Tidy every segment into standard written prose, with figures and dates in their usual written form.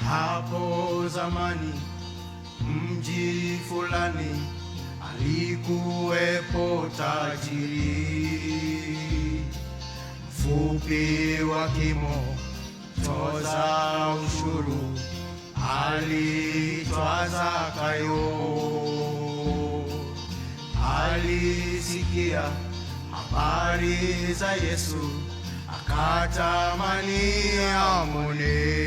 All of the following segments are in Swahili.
Hapo zamani mji fulani alikuwepo tajiri, mfupi wa kimo, toza ushuru, aliitwa Zakayo. Alisikia habari za Yesu, akatamani amwone.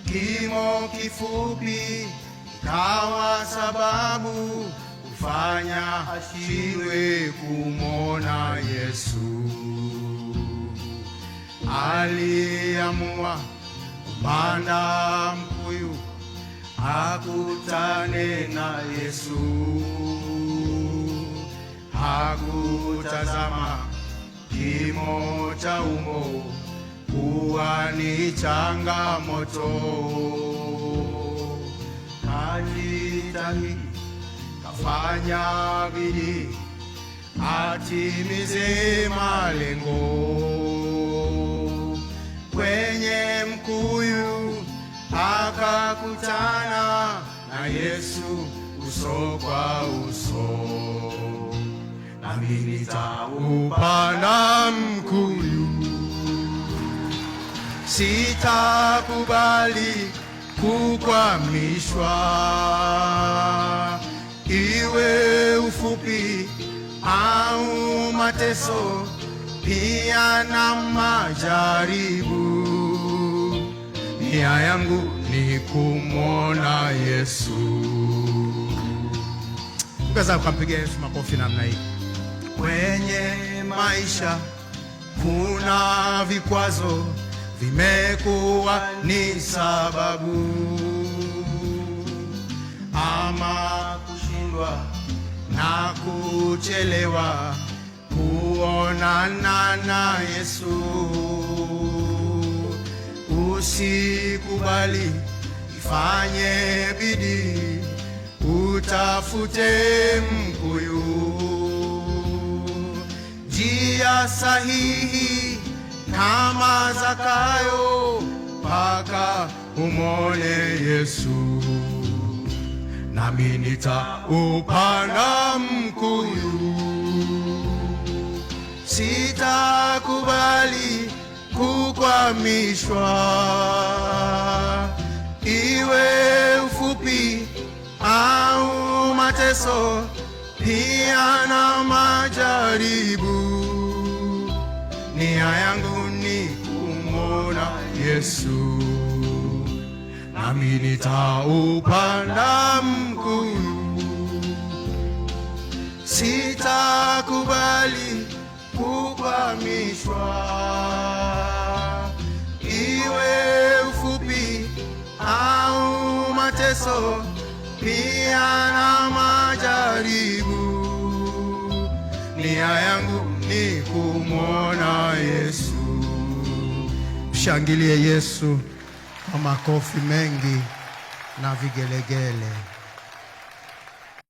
Kimo kifupi ikawa sababu kufanya ashindwe kumwona Yesu. Aliamua kupanda mkuyu akutane na Yesu. Hakutazama kimo cha umbo kuwa ni changamoto. Kajitahidi, kafanya bidii atimize malengo. Kwenye mkuyu akakutana na Yesu uso kwa uso. Nami nitaupanda mkuyu, sitakubali kukwamishwa, iwe ufupi au mateso, pia na majaribu. Nia yangu ni kumwona Yesu. Ungeza ukampigia Yesu makofi namna hii. Kwenye maisha kuna vikwazo vimekuwa ni sababu, ama kushindwa na kuchelewa kuonana na Yesu. Usikubali, ifanye bidii, utafute mkuyu. Njia sahihi kama Zakayo mpaka umwone Yesu. Nami nitaupanda mkuyu, sitakubali kukwamishwa, iwe ufupi au mateso, pia na majaribu. Nia yangu ni kumwona Yesu. Nami nitaupanda mkuyu, sitakubali kukwamishwa, iwe ufupi au mateso, pia na majaribu. Nia yangu ni kumwona Yesu. Mshangilie Yesu kwa makofi mengi na vigelegele.